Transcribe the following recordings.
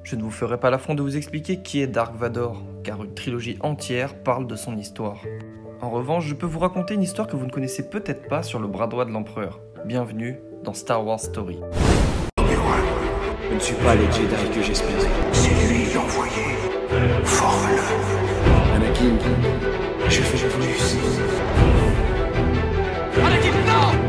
Je ne vous ferai pas l'affront de vous expliquer qui est Dark Vador, car une trilogie entière parle de son histoire. En revanche, je peux vous raconter une histoire que vous ne connaissez peut-être pas sur le bras droit de l'Empereur. Bienvenue dans Star Wars Story. Je ne suis pas le Jedi que j'espérais. C'est lui l'envoyé. Forme-le. Anakin, je fais plus. Anakin, non!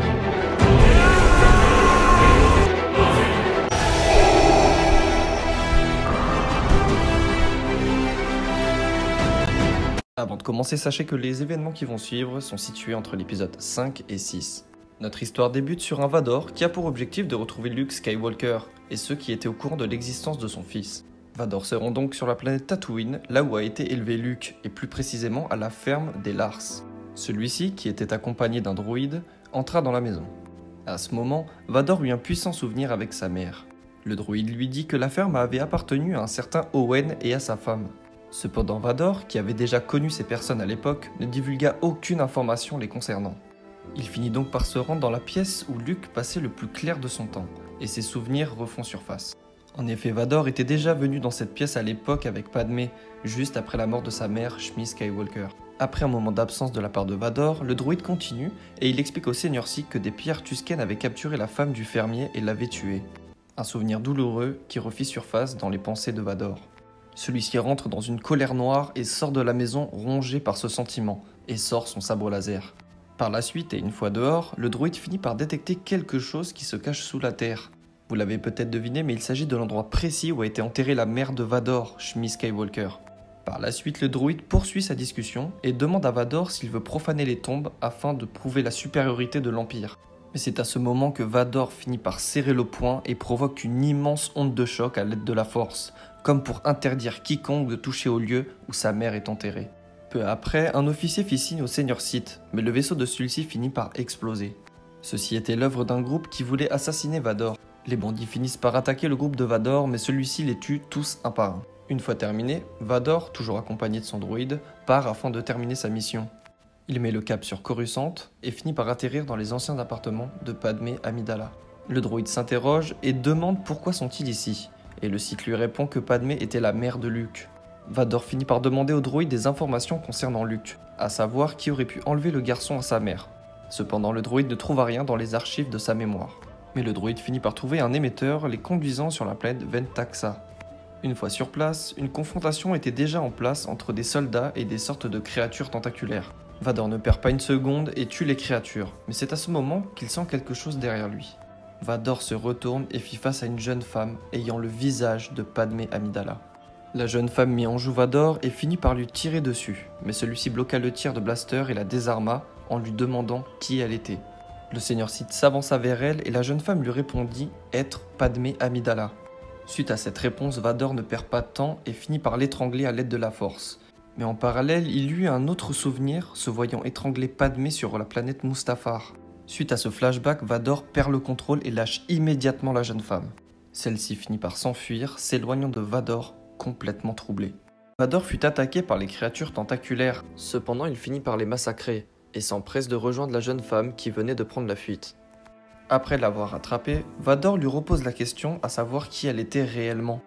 Avant de commencer, sachez que les événements qui vont suivre sont situés entre l'épisode 5 et 6. Notre histoire débute sur un Vador qui a pour objectif de retrouver Luke Skywalker et ceux qui étaient au courant de l'existence de son fils. Vador se rend donc sur la planète Tatooine, là où a été élevé Luke, et plus précisément à la ferme des Lars. Celui-ci, qui était accompagné d'un droïde, entra dans la maison. À ce moment, Vador eut un puissant souvenir avec sa mère. Le droïde lui dit que la ferme avait appartenu à un certain Owen et à sa femme. Cependant Vador, qui avait déjà connu ces personnes à l'époque, ne divulgua aucune information les concernant. Il finit donc par se rendre dans la pièce où Luke passait le plus clair de son temps, et ses souvenirs refont surface. En effet, Vador était déjà venu dans cette pièce à l'époque avec Padmé, juste après la mort de sa mère, Shmi Skywalker. Après un moment d'absence de la part de Vador, le droïde continue, et il explique au Seigneur Sith que des pierres Tusken avaient capturé la femme du fermier et l'avaient tuée. Un souvenir douloureux qui refit surface dans les pensées de Vador. Celui-ci rentre dans une colère noire et sort de la maison rongé par ce sentiment, et sort son sabre laser. Par la suite, et une fois dehors, le droïde finit par détecter quelque chose qui se cache sous la terre. Vous l'avez peut-être deviné, mais il s'agit de l'endroit précis où a été enterrée la mère de Vador, Shmi Skywalker. Par la suite, le droïde poursuit sa discussion et demande à Vador s'il veut profaner les tombes afin de prouver la supériorité de l'Empire. Mais c'est à ce moment que Vador finit par serrer le poing et provoque une immense onde de choc à l'aide de la Force, comme pour interdire quiconque de toucher au lieu où sa mère est enterrée. Peu après, un officier fit signe au Seigneur Sith, mais le vaisseau de celui-ci finit par exploser. Ceci était l'œuvre d'un groupe qui voulait assassiner Vador. Les bandits finissent par attaquer le groupe de Vador, mais celui-ci les tue tous un par un. Une fois terminé, Vador, toujours accompagné de son droïde, part afin de terminer sa mission. Il met le cap sur Coruscant et finit par atterrir dans les anciens appartements de Padmé Amidala. Le droïde s'interroge et demande pourquoi sont-ils ici, et le Sith lui répond que Padmé était la mère de Luke. Vador finit par demander au droïde des informations concernant Luke, à savoir qui aurait pu enlever le garçon à sa mère. Cependant, le droïde ne trouva rien dans les archives de sa mémoire. Mais le droïde finit par trouver un émetteur les conduisant sur la planète Ventaxa. Une fois sur place, une confrontation était déjà en place entre des soldats et des sortes de créatures tentaculaires. Vador ne perd pas une seconde et tue les créatures, mais c'est à ce moment qu'il sent quelque chose derrière lui. Vador se retourne et fit face à une jeune femme ayant le visage de Padmé Amidala. La jeune femme mit en joue Vador et finit par lui tirer dessus, mais celui-ci bloqua le tir de blaster et la désarma en lui demandant qui elle était. Le Seigneur Sith s'avança vers elle et la jeune femme lui répondit être Padmé Amidala. Suite à cette réponse, Vador ne perd pas de temps et finit par l'étrangler à l'aide de la Force. Mais en parallèle, il eut un autre souvenir, se voyant étrangler Padmé sur la planète Mustafar. Suite à ce flashback, Vador perd le contrôle et lâche immédiatement la jeune femme. Celle-ci finit par s'enfuir, s'éloignant de Vador, complètement troublé. Vador fut attaqué par les créatures tentaculaires, cependant il finit par les massacrer, et s'empresse de rejoindre la jeune femme qui venait de prendre la fuite. Après l'avoir attrapée, Vador lui repose la question à savoir qui elle était réellement.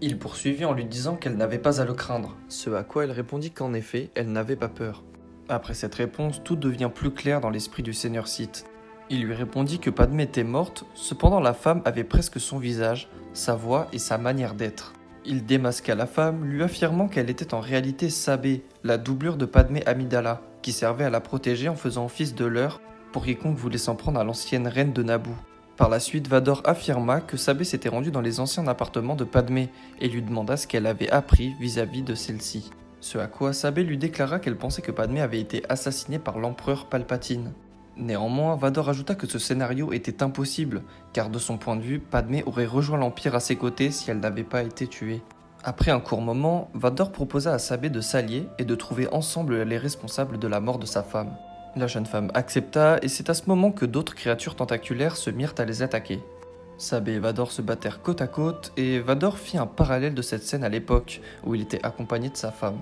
Il poursuivit en lui disant qu'elle n'avait pas à le craindre, ce à quoi elle répondit qu'en effet, elle n'avait pas peur. Après cette réponse, tout devient plus clair dans l'esprit du Seigneur Sith. Il lui répondit que Padmé était morte, cependant la femme avait presque son visage, sa voix et sa manière d'être. Il démasqua la femme, lui affirmant qu'elle était en réalité Sabé, la doublure de Padmé Amidala, qui servait à la protéger en faisant office de leurre pour quiconque voulait s'en prendre à l'ancienne reine de Naboo. Par la suite, Vador affirma que Sabé s'était rendue dans les anciens appartements de Padmé et lui demanda ce qu'elle avait appris vis-à-vis de celle-ci. Ce à quoi Sabé lui déclara qu'elle pensait que Padmé avait été assassinée par l'empereur Palpatine. Néanmoins, Vador ajouta que ce scénario était impossible, car de son point de vue, Padmé aurait rejoint l'Empire à ses côtés si elle n'avait pas été tuée. Après un court moment, Vador proposa à Sabé de s'allier et de trouver ensemble les responsables de la mort de sa femme. La jeune femme accepta et c'est à ce moment que d'autres créatures tentaculaires se mirent à les attaquer. Sabé et Vador se battèrent côte à côte et Vador fit un parallèle de cette scène à l'époque où il était accompagné de sa femme.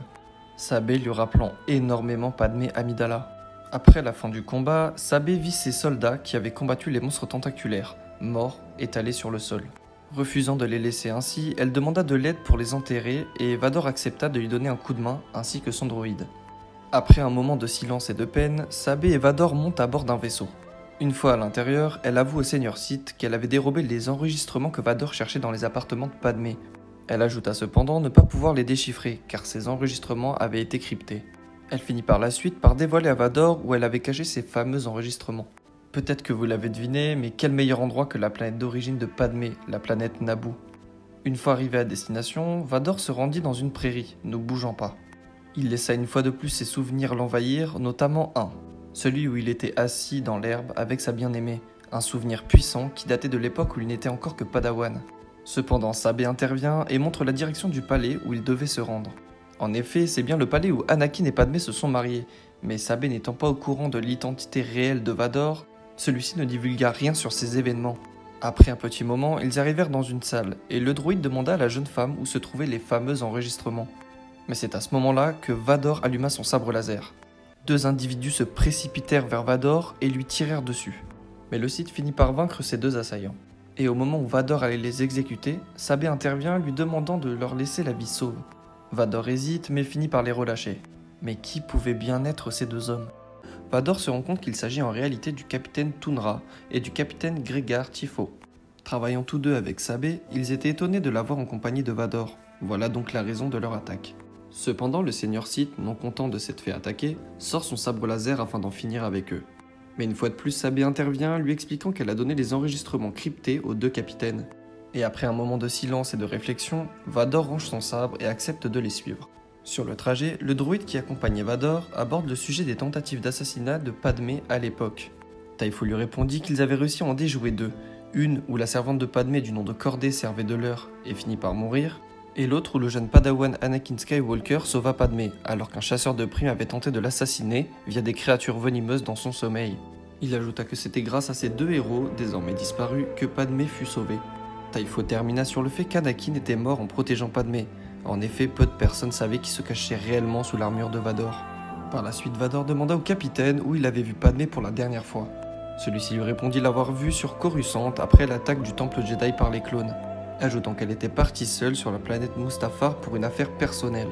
Sabé lui rappelant énormément Padmé Amidala. Après la fin du combat, Sabé vit ses soldats qui avaient combattu les monstres tentaculaires, morts, étalés sur le sol. Refusant de les laisser ainsi, elle demanda de l'aide pour les enterrer et Vador accepta de lui donner un coup de main ainsi que son droïde. Après un moment de silence et de peine, Sabé et Vador montent à bord d'un vaisseau. Une fois à l'intérieur, elle avoue au Seigneur Sith qu'elle avait dérobé les enregistrements que Vador cherchait dans les appartements de Padmé. Elle ajouta cependant ne pas pouvoir les déchiffrer car ces enregistrements avaient été cryptés. Elle finit par la suite par dévoiler à Vador où elle avait caché ces fameux enregistrements. Peut-être que vous l'avez deviné, mais quel meilleur endroit que la planète d'origine de Padmé, la planète Naboo. Une fois arrivé à destination, Vador se rendit dans une prairie, ne bougeant pas. Il laissa une fois de plus ses souvenirs l'envahir, notamment un, celui où il était assis dans l'herbe avec sa bien-aimée, un souvenir puissant qui datait de l'époque où il n'était encore que Padawan. Cependant, Sabé intervient et montre la direction du palais où il devait se rendre. En effet, c'est bien le palais où Anakin et Padmé se sont mariés, mais Sabé n'étant pas au courant de l'identité réelle de Vador, celui-ci ne divulgua rien sur ces événements. Après un petit moment, ils arrivèrent dans une salle, et le droïde demanda à la jeune femme où se trouvaient les fameux enregistrements. Mais c'est à ce moment-là que Vador alluma son sabre laser. Deux individus se précipitèrent vers Vador et lui tirèrent dessus. Mais le Sith finit par vaincre ces deux assaillants. Et au moment où Vador allait les exécuter, Sabé intervient lui demandant de leur laisser la vie sauve. Vador hésite mais finit par les relâcher. Mais qui pouvaient bien être ces deux hommes ? Vador se rend compte qu'il s'agit en réalité du capitaine Tounra et du capitaine Grégar Tifo. Travaillant tous deux avec Sabé, ils étaient étonnés de l'avoir en compagnie de Vador. Voilà donc la raison de leur attaque. Cependant, le Seigneur Sith, non content de s'être fait attaquer, sort son sabre laser afin d'en finir avec eux. Mais une fois de plus, Sabé intervient, lui expliquant qu'elle a donné les enregistrements cryptés aux deux capitaines. Et après un moment de silence et de réflexion, Vador range son sabre et accepte de les suivre. Sur le trajet, le droïde qui accompagnait Vador aborde le sujet des tentatives d'assassinat de Padmé à l'époque. Typho lui répondit qu'ils avaient réussi à en déjouer deux, une où la servante de Padmé du nom de Cordée servait de leurre et finit par mourir, et l'autre où le jeune padawan Anakin Skywalker sauva Padmé, alors qu'un chasseur de primes avait tenté de l'assassiner via des créatures venimeuses dans son sommeil. Il ajouta que c'était grâce à ces deux héros, désormais disparus, que Padmé fut sauvée. Typho termina sur le fait qu'Anakin était mort en protégeant Padmé. En effet, peu de personnes savaient qui se cachait réellement sous l'armure de Vador. Par la suite, Vador demanda au capitaine où il avait vu Padmé pour la dernière fois. Celui-ci lui répondit l'avoir vue sur Coruscant après l'attaque du temple Jedi par les clones, ajoutant qu'elle était partie seule sur la planète Mustafar pour une affaire personnelle.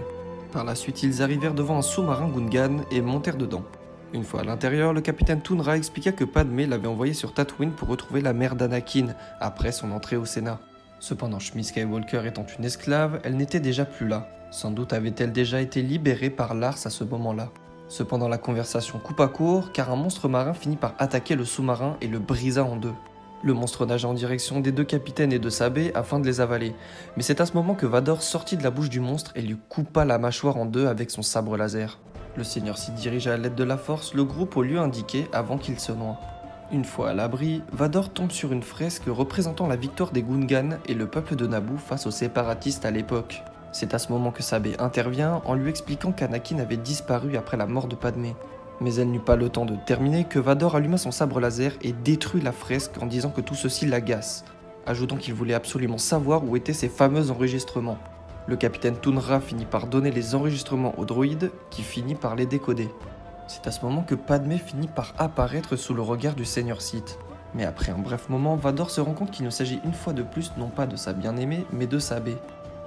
Par la suite, ils arrivèrent devant un sous-marin Gungan et montèrent dedans. Une fois à l'intérieur, le capitaine Tounra expliqua que Padmé l'avait envoyé sur Tatooine pour retrouver la mère d'Anakin après son entrée au Sénat. Cependant, Shmi Skywalker étant une esclave, elle n'était déjà plus là. Sans doute avait-elle déjà été libérée par Lars à ce moment-là. Cependant, la conversation coupa court car un monstre marin finit par attaquer le sous-marin et le brisa en deux. Le monstre nagea en direction des deux capitaines et de Sabé afin de les avaler. Mais c'est à ce moment que Vador sortit de la bouche du monstre et lui coupa la mâchoire en deux avec son sabre laser. Le Seigneur Sith dirigea à l'aide de la force le groupe au lieu indiqué avant qu'il se noie. Une fois à l'abri, Vador tombe sur une fresque représentant la victoire des Gungan et le peuple de Naboo face aux séparatistes à l'époque. C'est à ce moment que Sabé intervient en lui expliquant qu'Anakin avait disparu après la mort de Padmé. Mais elle n'eut pas le temps de terminer que Vador alluma son sabre laser et détruit la fresque en disant que tout ceci l'agace, ajoutant qu'il voulait absolument savoir où étaient ces fameux enregistrements. Le capitaine Tounra finit par donner les enregistrements au droïde qui finit par les décoder. C'est à ce moment que Padmé finit par apparaître sous le regard du Seigneur Sith. Mais après un bref moment, Vador se rend compte qu'il ne s'agit une fois de plus non pas de sa bien-aimée, mais de Sabé.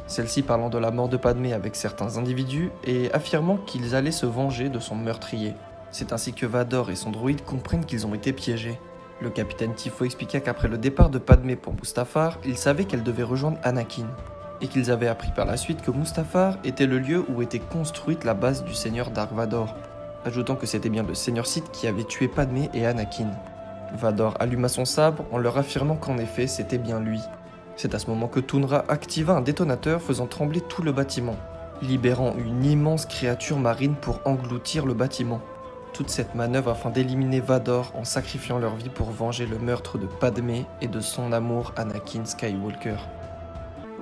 Celle-ci parlant de la mort de Padmé avec certains individus et affirmant qu'ils allaient se venger de son meurtrier. C'est ainsi que Vador et son droïde comprennent qu'ils ont été piégés. Le capitaine Tifo expliqua qu'après le départ de Padmé pour Mustafar, ils savaient qu'elle devait rejoindre Anakin. Et qu'ils avaient appris par la suite que Mustafar était le lieu où était construite la base du Seigneur Dark Vador, ajoutant que c'était bien le Seigneur Sith qui avait tué Padmé et Anakin. Vador alluma son sabre en leur affirmant qu'en effet c'était bien lui. C'est à ce moment que Tounra activa un détonateur faisant trembler tout le bâtiment, libérant une immense créature marine pour engloutir le bâtiment. Toute cette manœuvre afin d'éliminer Vador en sacrifiant leur vie pour venger le meurtre de Padmé et de son amour Anakin Skywalker.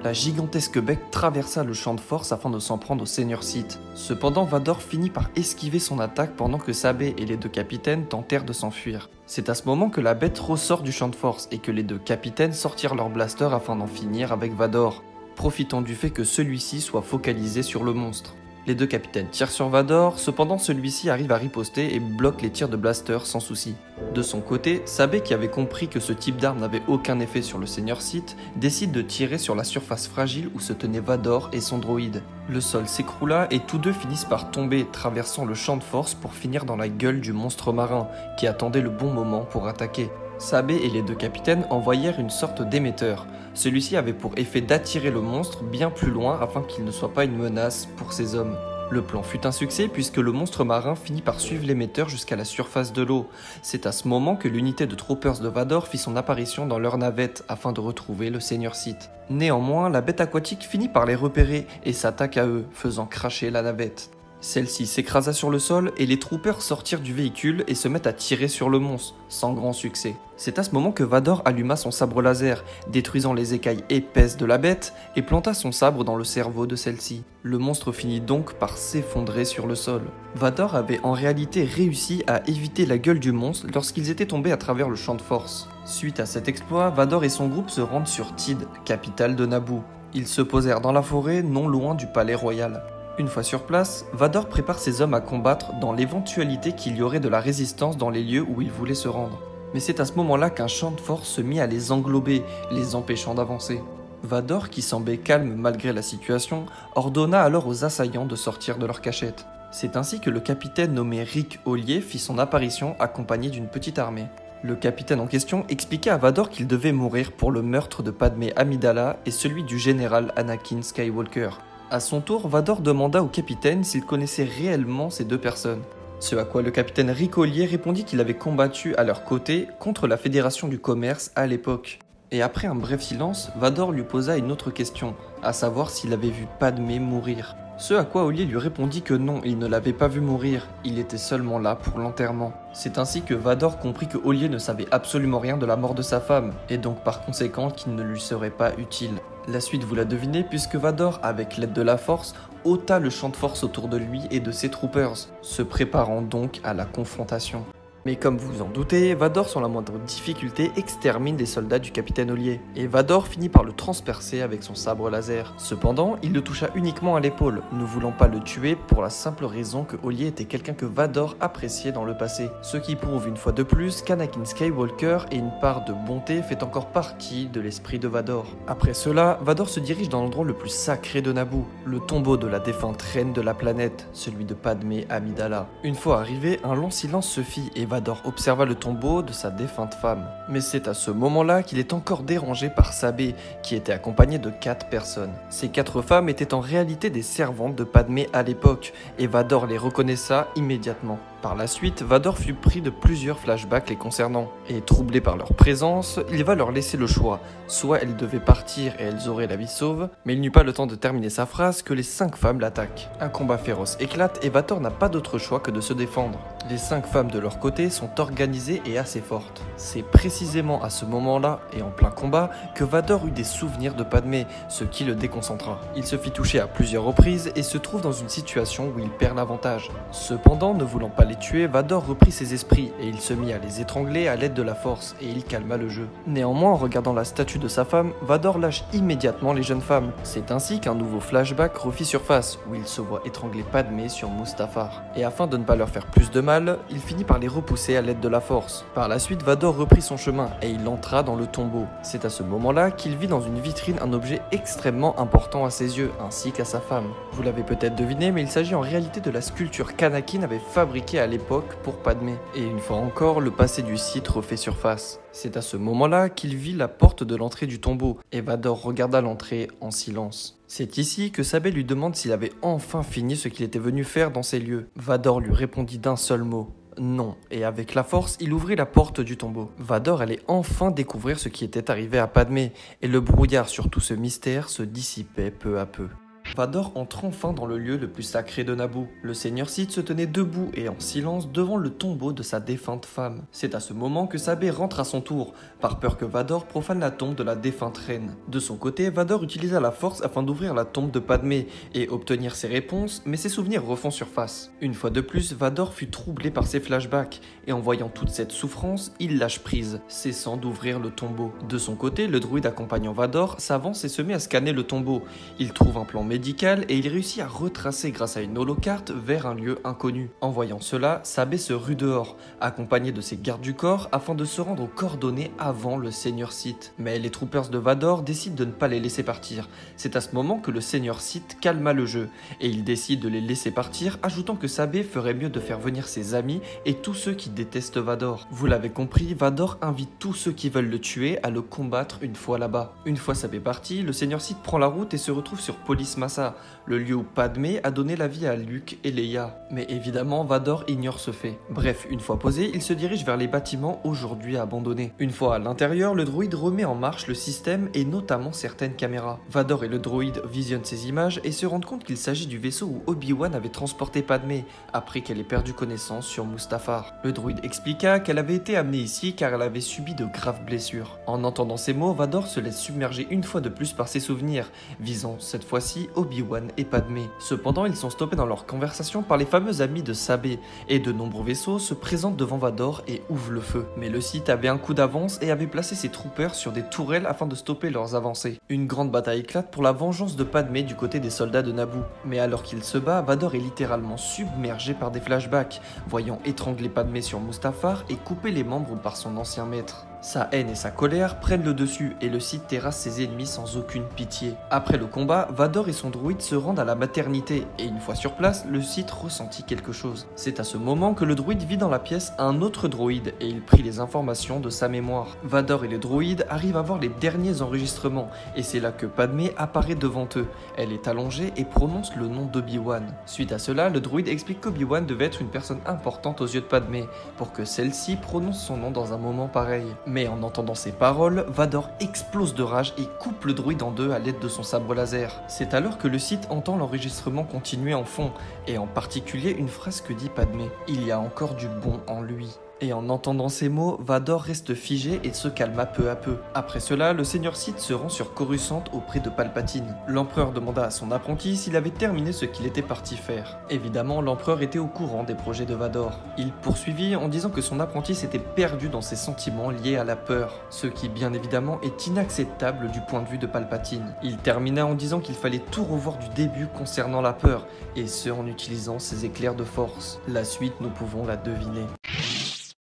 La gigantesque bec traversa le champ de force afin de s'en prendre au Seigneur Sith. Cependant, Vador finit par esquiver son attaque pendant que Sabé et les deux capitaines tentèrent de s'enfuir. C'est à ce moment que la bête ressort du champ de force et que les deux capitaines sortirent leur blaster afin d'en finir avec Vador, profitant du fait que celui-ci soit focalisé sur le monstre. Les deux capitaines tirent sur Vador, cependant celui-ci arrive à riposter et bloque les tirs de blaster sans souci. De son côté, Sabé, qui avait compris que ce type d'arme n'avait aucun effet sur le Seigneur Sith, décide de tirer sur la surface fragile où se tenaient Vador et son droïde. Le sol s'écroula et tous deux finissent par tomber, traversant le champ de force pour finir dans la gueule du monstre marin, qui attendait le bon moment pour attaquer. Sabé et les deux capitaines envoyèrent une sorte d'émetteur. Celui-ci avait pour effet d'attirer le monstre bien plus loin afin qu'il ne soit pas une menace pour ses hommes. Le plan fut un succès puisque le monstre marin finit par suivre l'émetteur jusqu'à la surface de l'eau. C'est à ce moment que l'unité de Troopers de Vador fit son apparition dans leur navette afin de retrouver le Seigneur Sith. Néanmoins, la bête aquatique finit par les repérer et s'attaque à eux, faisant cracher la navette. Celle-ci s'écrasa sur le sol et les troopers sortirent du véhicule et se mettent à tirer sur le monstre, sans grand succès. C'est à ce moment que Vador alluma son sabre laser, détruisant les écailles épaisses de la bête et planta son sabre dans le cerveau de celle-ci. Le monstre finit donc par s'effondrer sur le sol. Vador avait en réalité réussi à éviter la gueule du monstre lorsqu'ils étaient tombés à travers le champ de force. Suite à cet exploit, Vador et son groupe se rendent sur Tid, capitale de Naboo. Ils se posèrent dans la forêt non loin du palais royal. Une fois sur place, Vador prépare ses hommes à combattre dans l'éventualité qu'il y aurait de la résistance dans les lieux où ils voulaient se rendre. Mais c'est à ce moment-là qu'un champ de force se mit à les englober, les empêchant d'avancer. Vador, qui semblait calme malgré la situation, ordonna alors aux assaillants de sortir de leur cachette. C'est ainsi que le capitaine nommé Rick Ollier fit son apparition accompagné d'une petite armée. Le capitaine en question expliqua à Vador qu'il devait mourir pour le meurtre de Padmé Amidala et celui du général Anakin Skywalker. À son tour, Vador demanda au capitaine s'il connaissait réellement ces deux personnes. Ce à quoi le capitaine Rick Ollier répondit qu'il avait combattu à leur côté contre la Fédération du Commerce à l'époque. Et après un bref silence, Vador lui posa une autre question, à savoir s'il avait vu Padmé mourir. Ce à quoi Ollier lui répondit que non, il ne l'avait pas vu mourir, il était seulement là pour l'enterrement. C'est ainsi que Vador comprit que Ollier ne savait absolument rien de la mort de sa femme, et donc par conséquent qu'il ne lui serait pas utile. La suite vous la devinez puisque Vador, avec l'aide de la Force, ôta le champ de force autour de lui et de ses troopers, se préparant donc à la confrontation. Mais comme vous vous en doutez, Vador sans la moindre difficulté extermine les soldats du capitaine Ollier, et Vador finit par le transpercer avec son sabre laser. Cependant, il le toucha uniquement à l'épaule, ne voulant pas le tuer pour la simple raison que Ollier était quelqu'un que Vador appréciait dans le passé. Ce qui prouve une fois de plus qu'Anakin Skywalker et une part de bonté fait encore partie de l'esprit de Vador. Après cela, Vador se dirige dans l'endroit le plus sacré de Naboo, le tombeau de la défunte reine de la planète, celui de Padmé Amidala. Une fois arrivé, un long silence se fit et Vador observa le tombeau de sa défunte femme. Mais c'est à ce moment-là qu'il est encore dérangé par Sabé, qui était accompagné de 4 personnes. Ces 4 femmes étaient en réalité des servantes de Padmé à l'époque, et Vador les reconnaissa immédiatement. Par la suite, Vador fut pris de plusieurs flashbacks les concernant, et troublé par leur présence, il va leur laisser le choix. Soit elles devaient partir et elles auraient la vie sauve, mais il n'eut pas le temps de terminer sa phrase que les 5 femmes l'attaquent. Un combat féroce éclate et Vador n'a pas d'autre choix que de se défendre. Les 5 femmes de leur côté sont organisées et assez fortes. C'est précisément à ce moment-là, et en plein combat, que Vador eut des souvenirs de Padmé, ce qui le déconcentra. Il se fit toucher à plusieurs reprises et se trouve dans une situation où il perd l'avantage. Cependant, ne voulant pas les tuer, Vador reprit ses esprits et il se mit à les étrangler à l'aide de la force et il calma le jeu. Néanmoins, en regardant la statue de sa femme, Vador lâche immédiatement les jeunes femmes. C'est ainsi qu'un nouveau flashback refit surface où il se voit étrangler Padmé sur Mustafar. Et afin de ne pas leur faire plus de mal, il finit par les repousser à l'aide de la force. Par la suite, Vador reprit son chemin et il entra dans le tombeau. C'est à ce moment-là qu'il vit dans une vitrine un objet extrêmement important à ses yeux ainsi qu'à sa femme. Vous l'avez peut-être deviné, mais il s'agit en réalité de la sculpture qu'Anakin avait fabriquée à l'époque pour Padmé. Et une fois encore, le passé du Sith refait surface. C'est à ce moment-là qu'il vit la porte de l'entrée du tombeau, et Vador regarda l'entrée en silence. C'est ici que Sabé lui demande s'il avait enfin fini ce qu'il était venu faire dans ces lieux. Vador lui répondit d'un seul mot. Non, et avec la force, il ouvrit la porte du tombeau. Vador allait enfin découvrir ce qui était arrivé à Padmé, et le brouillard sur tout ce mystère se dissipait peu à peu. Vador entre enfin dans le lieu le plus sacré de Naboo. Le Seigneur Sith se tenait debout et en silence devant le tombeau de sa défunte femme. C'est à ce moment que Sabé rentre à son tour, par peur que Vador profane la tombe de la défunte reine. De son côté, Vador utilisa la force afin d'ouvrir la tombe de Padmé et obtenir ses réponses, mais ses souvenirs refont surface. Une fois de plus, Vador fut troublé par ses flashbacks, et en voyant toute cette souffrance, il lâche prise, cessant d'ouvrir le tombeau. De son côté, le druide accompagnant Vador s'avance et se met à scanner le tombeau. Il trouve un plan médical médical et il réussit à retracer grâce à une holocarte vers un lieu inconnu. En voyant cela, Sabé se rue dehors, accompagné de ses gardes du corps afin de se rendre aux coordonnées avant le Seigneur Sith. Mais les troopers de Vador décident de ne pas les laisser partir. C'est à ce moment que le Seigneur Sith calma le jeu et il décide de les laisser partir, ajoutant que Sabé ferait mieux de faire venir ses amis et tous ceux qui détestent Vador. Vous l'avez compris, Vador invite tous ceux qui veulent le tuer à le combattre une fois là-bas. Une fois Sabé parti, le Seigneur Sith prend la route et se retrouve sur Polis Massa, le lieu où Padmé a donné la vie à Luke et Leia. Mais évidemment, Vador ignore ce fait. Bref, une fois posé, il se dirige vers les bâtiments aujourd'hui abandonnés. Une fois à l'intérieur, le droïde remet en marche le système et notamment certaines caméras. Vador et le droïde visionnent ces images et se rendent compte qu'il s'agit du vaisseau où Obi-Wan avait transporté Padmé après qu'elle ait perdu connaissance sur Mustafar. Le droïde expliqua qu'elle avait été amenée ici car elle avait subi de graves blessures. En entendant ces mots, Vador se laisse submerger une fois de plus par ses souvenirs, visant cette fois-ci Obi-Wan et Padmé. Cependant, ils sont stoppés dans leur conversation par les fameux amis de Sabé, et de nombreux vaisseaux se présentent devant Vador et ouvrent le feu. Mais le Sith avait un coup d'avance et avait placé ses troopers sur des tourelles afin de stopper leurs avancées. Une grande bataille éclate pour la vengeance de Padmé du côté des soldats de Naboo. Mais alors qu'il se bat, Vador est littéralement submergé par des flashbacks, voyant étrangler Padmé sur Mustafar et couper les membres par son ancien maître. Sa haine et sa colère prennent le dessus et le Sith terrasse ses ennemis sans aucune pitié. Après le combat, Vador et son droïde se rendent à la maternité et une fois sur place, le Sith ressentit quelque chose. C'est à ce moment que le droïde vit dans la pièce un autre droïde et il prit les informations de sa mémoire. Vador et le droïde arrivent à voir les derniers enregistrements et c'est là que Padmé apparaît devant eux. Elle est allongée et prononce le nom d'Obi-Wan. Suite à cela, le droïde explique qu'Obi-Wan devait être une personne importante aux yeux de Padmé pour que celle-ci prononce son nom dans un moment pareil. Mais en entendant ces paroles, Vador explose de rage et coupe le droïde en deux à l'aide de son sabre laser. C'est alors que le Sith entend l'enregistrement continuer en fond, et en particulier une phrase que dit Padmé. Il y a encore du bon en lui. Et en entendant ces mots, Vador reste figé et se calma peu à peu. Après cela, le Seigneur Sith se rend sur Coruscant auprès de Palpatine. L'empereur demanda à son apprenti s'il avait terminé ce qu'il était parti faire. Évidemment, l'empereur était au courant des projets de Vador. Il poursuivit en disant que son apprenti s'était perdu dans ses sentiments liés à la peur, ce qui bien évidemment est inacceptable du point de vue de Palpatine. Il termina en disant qu'il fallait tout revoir du début concernant la peur, et ce en utilisant ses éclairs de force. La suite, nous pouvons la deviner.